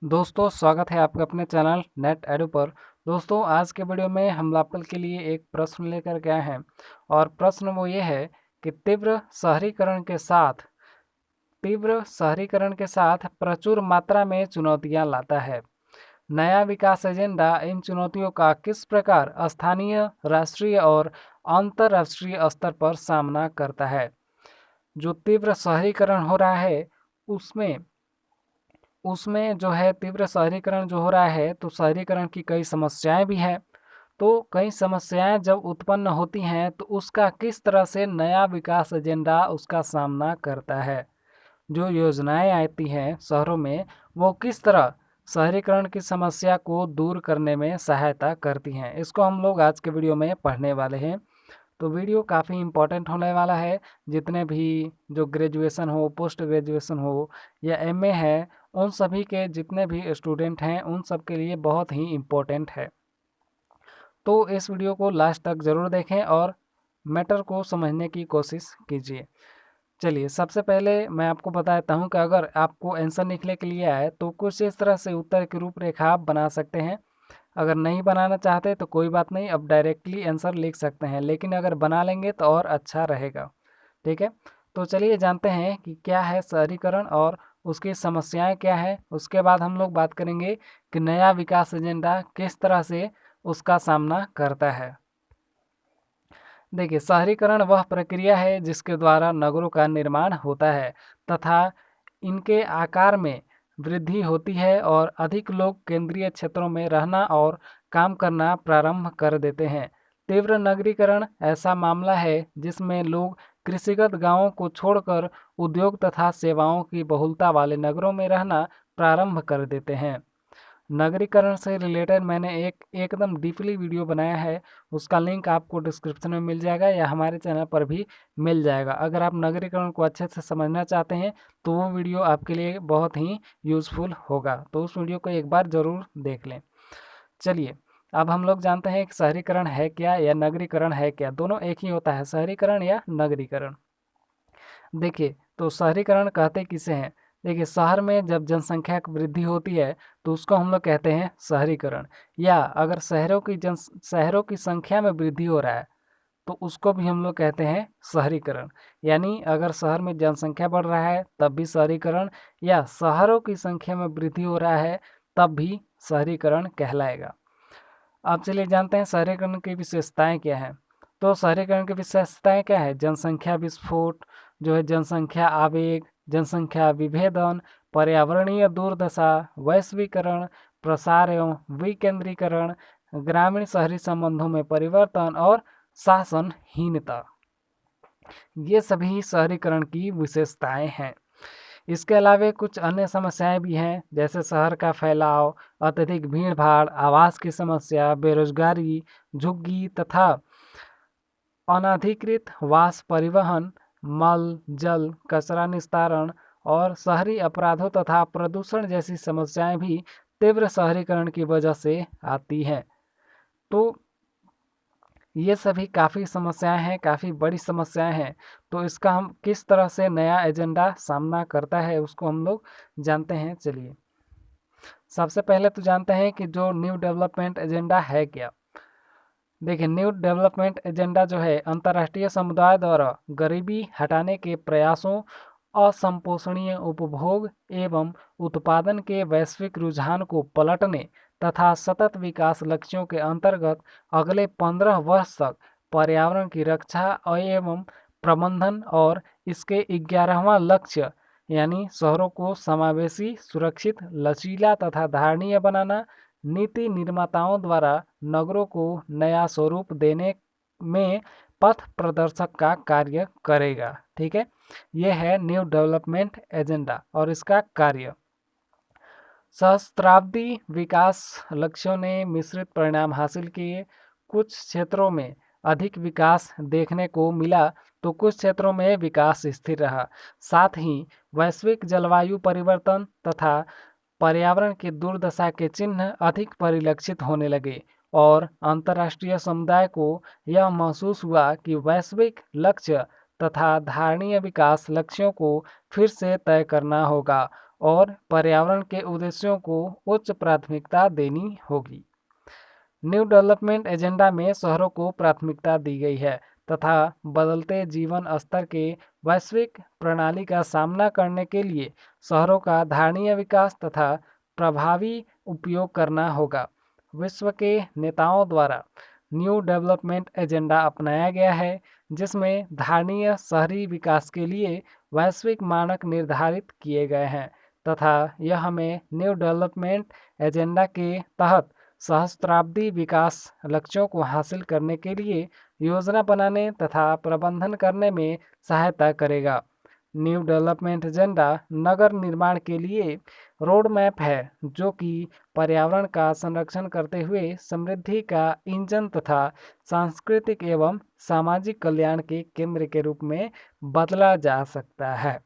दोस्तों स्वागत है आपका अपने चैनल नेट एडू पर। दोस्तों आज के वीडियो में हम आप के लिए एक प्रश्न लेकर के आए हैं और प्रश्न वो ये है कि तीव्र शहरीकरण के साथ प्रचुर मात्रा में चुनौतियां लाता है। नया विकास एजेंडा इन चुनौतियों का किस प्रकार स्थानीय, राष्ट्रीय और अंतर्राष्ट्रीय स्तर पर सामना करता है। जो तीव्र शहरीकरण हो रहा है उसमें उसमें जो है तीव्र शहरीकरण जो हो रहा है तो शहरीकरण की कई समस्याएं भी हैं। तो कई समस्याएं जब उत्पन्न होती हैं तो उसका किस तरह से नया विकास एजेंडा उसका सामना करता है। जो योजनाएं आती हैं शहरों में वो किस तरह शहरीकरण की समस्या को दूर करने में सहायता करती हैं, इसको हम लोग आज के वीडियो में पढ़ने वाले हैं। तो वीडियो काफ़ी इम्पोर्टेंट होने वाला है। जितने भी जो ग्रेजुएशन हो, पोस्ट ग्रेजुएशन हो या एमए है, उन सभी के जितने भी स्टूडेंट हैं उन सब के लिए बहुत ही इम्पोर्टेंट है। तो इस वीडियो को लास्ट तक ज़रूर देखें और मैटर को समझने की कोशिश कीजिए। चलिए सबसे पहले मैं आपको बताता हूं कि अगर आपको आंसर लिखने के लिए आए तो कुछ इस तरह से उत्तर की रूपरेखा आप बना सकते हैं। अगर नहीं बनाना चाहते तो कोई बात नहीं, अब डायरेक्टली आंसर लिख सकते हैं, लेकिन अगर बना लेंगे तो और अच्छा रहेगा। ठीक है, तो चलिए जानते हैं कि क्या है शहरीकरण और उसकी समस्याएं क्या है। उसके बाद हम लोग बात करेंगे कि नया विकास एजेंडा किस तरह से उसका सामना करता है। देखिए, शहरीकरण वह प्रक्रिया है जिसके द्वारा नगरों का निर्माण होता है तथा इनके आकार में वृद्धि होती है और अधिक लोग केंद्रीय क्षेत्रों में रहना और काम करना प्रारंभ कर देते हैं। तीव्र नगरीकरण ऐसा मामला है जिसमें लोग कृषिगत गांवों को छोड़कर उद्योग तथा सेवाओं की बहुलता वाले नगरों में रहना प्रारंभ कर देते हैं। नगरीकरण से रिलेटेड मैंने एक एकदम डीपली वीडियो बनाया है, उसका लिंक आपको डिस्क्रिप्शन में मिल जाएगा या हमारे चैनल पर भी मिल जाएगा। अगर आप नगरीकरण को अच्छे से समझना चाहते हैं तो वो वीडियो आपके लिए बहुत ही यूज़फुल होगा, तो उस वीडियो को एक बार ज़रूर देख लें। चलिए अब हम लोग जानते हैं कि शहरीकरण है क्या या नगरीकरण है क्या। दोनों एक ही होता है, शहरीकरण या नगरीकरण। देखिए, तो शहरीकरण कहते किसे हैं। देखिए, शहर में जब जनसंख्या की वृद्धि होती है तो उसको हम लोग कहते हैं शहरीकरण। या अगर शहरों की संख्या में वृद्धि हो रहा है तो उसको भी हम लोग कहते हैं शहरीकरण। यानी अगर शहर में जनसंख्या बढ़ रहा है तब भी शहरीकरण, या शहरों की संख्या में वृद्धि हो रहा है तब भी शहरीकरण कहलाएगा। अब चलिए जानते हैं शहरीकरण की विशेषताएं क्या हैं। तो शहरीकरण की विशेषताएं क्या है। जनसंख्या विस्फोट, जो है जनसंख्या आवेग, जनसंख्या विभेदन, पर्यावरणीय दुर्दशा, वैश्वीकरण, प्रसार एवं विकेंद्रीकरण, ग्रामीण शहरी संबंधों में परिवर्तन और शासनहीनता, ये सभी शहरीकरण की विशेषताएं हैं। इसके अलावा कुछ अन्य समस्याएं भी हैं, जैसे शहर का फैलाव, अत्यधिक भीड़ भाड़, आवास की समस्या, बेरोजगारी, झुग्गी तथा अनधिकृत वास, परिवहन, मल जल कचरा निस्तारण और शहरी अपराधों तथा प्रदूषण जैसी समस्याएं भी तीव्र शहरीकरण की वजह से आती हैं। तो ये सभी काफ़ी समस्याएं हैं, काफ़ी बड़ी समस्याएं हैं। तो इसका हम किस तरह से नया एजेंडा सामना करता है उसको हम लोग जानते हैं। चलिए सबसे पहले तो जानते हैं कि जो न्यू डेवलपमेंट एजेंडा है क्या। देखिए, न्यू डेवलपमेंट एजेंडा जो है अंतर्राष्ट्रीय समुदाय द्वारा गरीबी हटाने के प्रयासों, असंपोषणीय उपभोग एवं उत्पादन के वैश्विक रुझान को पलटने तथा सतत विकास लक्ष्यों के अंतर्गत अगले 15 वर्ष तक पर्यावरण की रक्षा एवं प्रबंधन और इसके 11वां लक्ष्य यानी शहरों को समावेशी, सुरक्षित, लचीला तथा धारणीय बनाना, नीति निर्माताओं द्वारा नगरों को नया स्वरूप देने में पथ प्रदर्शक का कार्य करेगा। ठीक है, यह है न्यू डेवलपमेंट एजेंडा और इसका कार्य। सहस्त्राब्दी विकास लक्ष्यों ने मिश्रित परिणाम हासिल किए। कुछ क्षेत्रों में अधिक विकास देखने को मिला तो कुछ क्षेत्रों में विकास स्थिर रहा। साथ ही वैश्विक जलवायु परिवर्तन तथा पर्यावरण की दुर्दशा के चिन्ह अधिक परिलक्षित होने लगे और अंतर्राष्ट्रीय समुदाय को यह महसूस हुआ कि वैश्विक लक्ष्य तथा धारणीय विकास लक्ष्यों को फिर से तय करना होगा और पर्यावरण के उद्देश्यों को उच्च प्राथमिकता देनी होगी। न्यू डेवलपमेंट एजेंडा में शहरों को प्राथमिकता दी गई है तथा बदलते जीवन स्तर के वैश्विक प्रणाली का सामना करने के लिए शहरों का धारणीय विकास तथा प्रभावी उपयोग करना होगा। विश्व के नेताओं द्वारा न्यू डेवलपमेंट एजेंडा अपनाया गया है, जिसमें धारणीय शहरी विकास के लिए वैश्विक मानक निर्धारित किए गए हैं तथा यह हमें न्यू डेवलपमेंट एजेंडा के तहत सहस्त्राब्दी विकास लक्ष्यों को हासिल करने के लिए योजना बनाने तथा प्रबंधन करने में सहायता करेगा। न्यू डेवलपमेंट एजेंडा नगर निर्माण के लिए रोड मैप है, जो कि पर्यावरण का संरक्षण करते हुए समृद्धि का इंजन तथा सांस्कृतिक एवं सामाजिक कल्याण के केंद्र के रूप में बदला जा सकता है।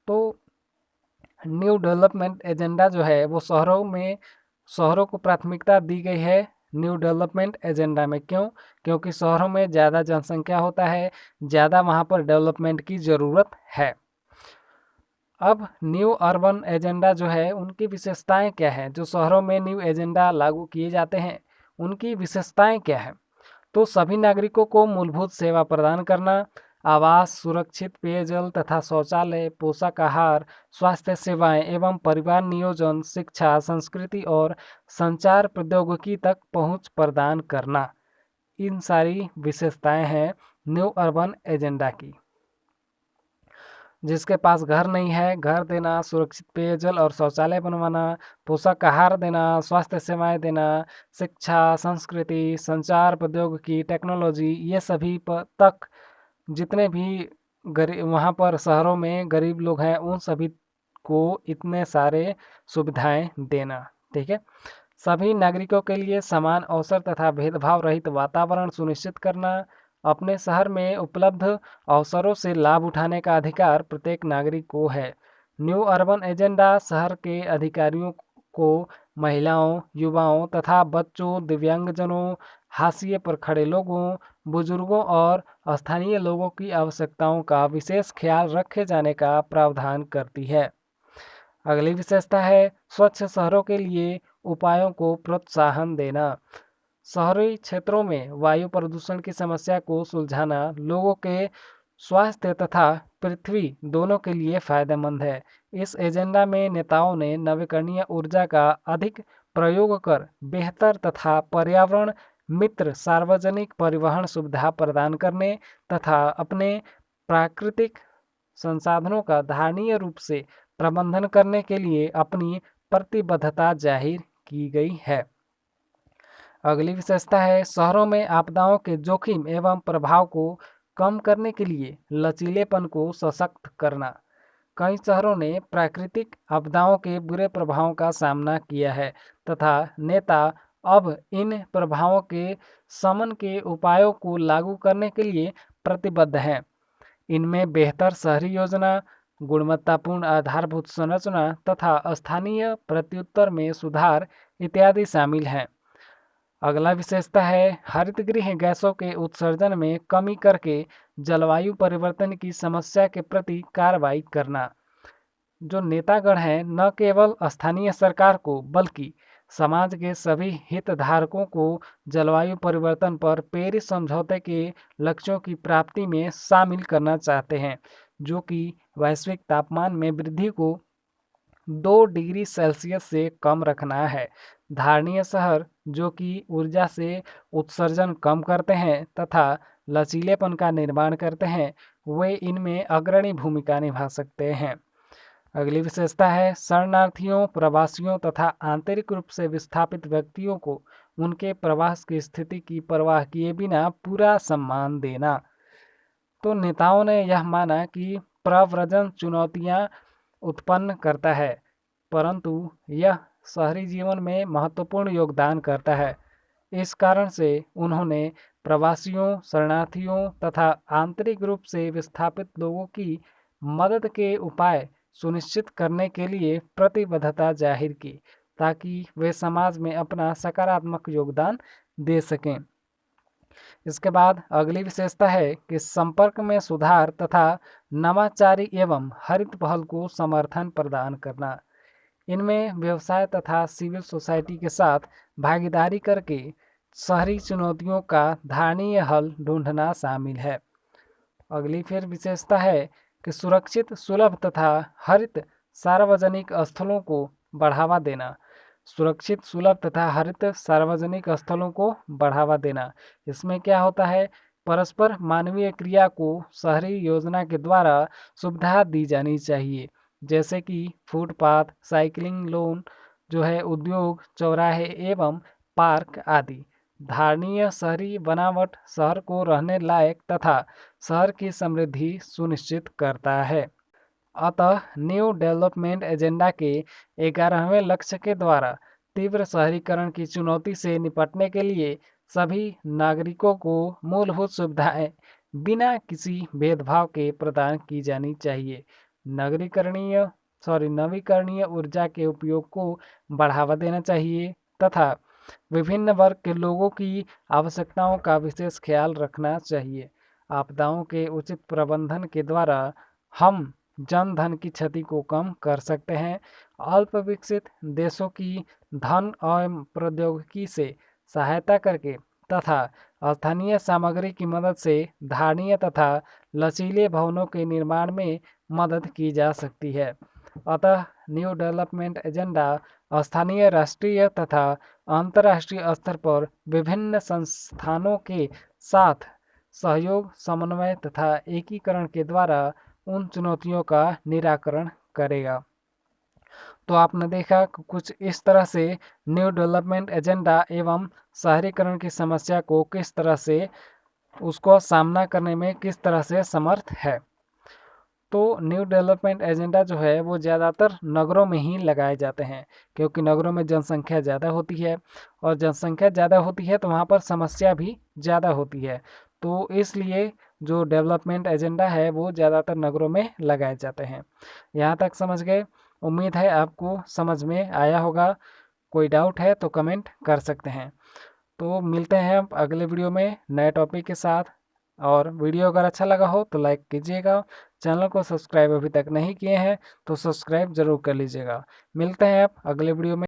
तो न्यू डेवलपमेंट एजेंडा जो है वो शहरों को प्राथमिकता दी गई है न्यू डेवलपमेंट एजेंडा में। क्यों? क्योंकि शहरों में ज़्यादा जनसंख्या होता है, ज़्यादा वहाँ पर डेवलपमेंट की ज़रूरत है। अब न्यू अर्बन एजेंडा जो है उनकी विशेषताएं क्या हैं? जो शहरों में न्यू एजेंडा लागू किए जाते हैं उनकी विशेषताएं क्या हैं? तो सभी नागरिकों को मूलभूत सेवा प्रदान करना, आवास, सुरक्षित पेयजल तथा शौचालय, पोषक आहार, स्वास्थ्य सेवाएं एवं परिवार नियोजन, शिक्षा, संस्कृति और संचार प्रौद्योगिकी तक पहुंच प्रदान करना, इन सारी विशेषताएं हैं न्यू अर्बन एजेंडा की। जिसके पास घर नहीं है, घर देना, सुरक्षित पेयजल और शौचालय बनवाना, पोषक आहार देना, स्वास्थ्य सेवाएं देना, शिक्षा, संस्कृति, संचार प्रौद्योगिकी, टेक्नोलॉजी, ये सभी तक जितने भी गरीब वहाँ पर शहरों में गरीब लोग हैं उन सभी को इतने सारे सुविधाएं देना। ठीक है। सभी नागरिकों के लिए समान अवसर तथा भेदभाव रहित वातावरण सुनिश्चित करना, अपने शहर में उपलब्ध अवसरों से लाभ उठाने का अधिकार प्रत्येक नागरिक को है। न्यू अर्बन एजेंडा शहर के अधिकारियों को महिलाओं, युवाओं तथा बच्चों, दिव्यांगजनों, हाशिए पर खड़े लोगों, बुजुर्गों और स्थानीय लोगों की आवश्यकताओं का विशेष ख्याल रखे जाने का प्रावधान करती है। अगली विशेषता है स्वच्छ शहरों के लिए उपायों को प्रोत्साहन देना। शहरी क्षेत्रों में वायु प्रदूषण की समस्या को सुलझाना लोगों के स्वास्थ्य तथा पृथ्वी दोनों के लिए फायदेमंद है। इस एजेंडा में नेताओं ने नवीकरणीय ऊर्जा का अधिक प्रयोग कर बेहतर तथा पर्यावरण मित्र सार्वजनिक परिवहन सुविधा प्रदान करने तथा अपने प्राकृतिक संसाधनों का धारणीय रूप से प्रबंधन करने के लिए अपनी प्रतिबद्धता जाहिर की गई है। अगली विशेषता है शहरों में आपदाओं के जोखिम एवं प्रभाव को कम करने के लिए लचीलेपन को सशक्त करना। कई शहरों ने प्राकृतिक आपदाओं के बुरे प्रभावों का सामना किया है तथा नेता अब इन प्रभावों के शमन के उपायों को लागू करने के लिए प्रतिबद्ध हैं। इनमें बेहतर शहरी योजना, गुणवत्तापूर्ण आधारभूत संरचना तथा स्थानीय प्रत्युत्तर में सुधार इत्यादि शामिल हैं। अगला विशेषता है हरितगृह गैसों के उत्सर्जन में कमी करके जलवायु परिवर्तन की समस्या के प्रति कार्रवाई करना। जो नेतागण हैं न केवल स्थानीय सरकार को बल्कि समाज के सभी हितधारकों को जलवायु परिवर्तन पर पेरिस समझौते के लक्ष्यों की प्राप्ति में शामिल करना चाहते हैं, जो कि वैश्विक तापमान में वृद्धि को 2 डिग्री सेल्सियस से कम रखना है। धारणीय शहर जो कि ऊर्जा से उत्सर्जन कम करते हैं तथा लचीलेपन का निर्माण करते हैं, वे इनमें अग्रणी भूमिका निभा सकते हैं। अगली विशेषता है शरणार्थियों, प्रवासियों तथा आंतरिक रूप से विस्थापित व्यक्तियों को उनके प्रवास की स्थिति की परवाह किए बिना पूरा सम्मान देना। तो नेताओं ने यह माना कि प्रव्रजन चुनौतियां उत्पन्न करता है, परंतु यह शहरी जीवन में महत्वपूर्ण योगदान करता है। इस कारण से उन्होंने प्रवासियों, शरणार्थियों तथा आंतरिक रूप से विस्थापित लोगों की मदद के उपाय सुनिश्चित करने के लिए प्रतिबद्धता जाहिर की, ताकि वे समाज में अपना सकारात्मक योगदान दे सकें। इसके बाद अगली विशेषता है कि संपर्क में सुधार तथा नवाचारी एवं हरित पहल को समर्थन प्रदान करना। इनमें व्यवसाय तथा सिविल सोसाइटी के साथ भागीदारी करके शहरी चुनौतियों का धारणीय हल ढूंढना शामिल है। अगली फिर विशेषता है कि सुरक्षित, सुलभ तथा हरित सार्वजनिक स्थलों को बढ़ावा देना। सुरक्षित, सुलभ तथा हरित सार्वजनिक स्थलों को बढ़ावा देना। इसमें क्या होता है, परस्पर मानवीय क्रिया को शहरी योजना के द्वारा सुविधा दी जानी चाहिए, जैसे कि फुटपाथ, साइकिलिंग लोन जो है, उद्योग, चौराहे एवं पार्क आदि। धारणीय शहरी बनावट शहर को रहने लायक तथा शहर की समृद्धि सुनिश्चित करता है। अतः न्यू डेवलपमेंट एजेंडा के 11वें लक्ष्य के द्वारा तीव्र शहरीकरण की चुनौती से निपटने के लिए सभी नागरिकों को मूलभूत सुविधाएं बिना किसी भेदभाव के प्रदान की जानी चाहिए। नवीकरणीय ऊर्जा के उपयोग को बढ़ावा देना चाहिए तथा विभिन्न वर्ग के लोगों की आवश्यकताओं का विशेष ख्याल रखना चाहिए। आपदाओं के उचित प्रबंधन के द्वारा हम जन धन की क्षति को कम कर सकते हैं। अल्प विकसित देशों की धन और प्रौद्योगिकी से सहायता करके तथा स्थानीय सामग्री की मदद से धारणीय तथा लचीले भवनों के निर्माण में मदद की जा सकती है। अतः न्यू डेवलपमेंट एजेंडा स्थानीय, राष्ट्रीय तथा अंतर्राष्ट्रीय स्तर पर विभिन्न संस्थानों के साथ सहयोग, समन्वय तथा एकीकरण के द्वारा उन चुनौतियों का निराकरण करेगा। तो आपने देखा कुछ इस तरह से न्यू डेवलपमेंट एजेंडा एवं शहरीकरण की समस्या को किस तरह से उसको सामना करने में किस तरह से समर्थ है। तो न्यू डेवलपमेंट एजेंडा जो है वो ज़्यादातर नगरों में ही लगाए जाते हैं, क्योंकि नगरों में जनसंख्या ज़्यादा होती है और जनसंख्या ज़्यादा होती है तो वहाँ पर समस्या भी ज़्यादा होती है। तो इसलिए जो डेवलपमेंट एजेंडा है वो ज़्यादातर नगरों में लगाए जाते हैं। यहाँ तक समझ गए? उम्मीद है आपको समझ में आया होगा। कोई डाउट है तो कमेंट कर सकते हैं। तो मिलते हैं अब अगले वीडियो में नए टॉपिक के साथ। और वीडियो अगर अच्छा लगा हो तो लाइक कीजिएगा। चैनल को सब्सक्राइब अभी तक नहीं किए हैं तो सब्सक्राइब जरूर कर लीजिएगा। मिलते हैं अब अगले वीडियो में।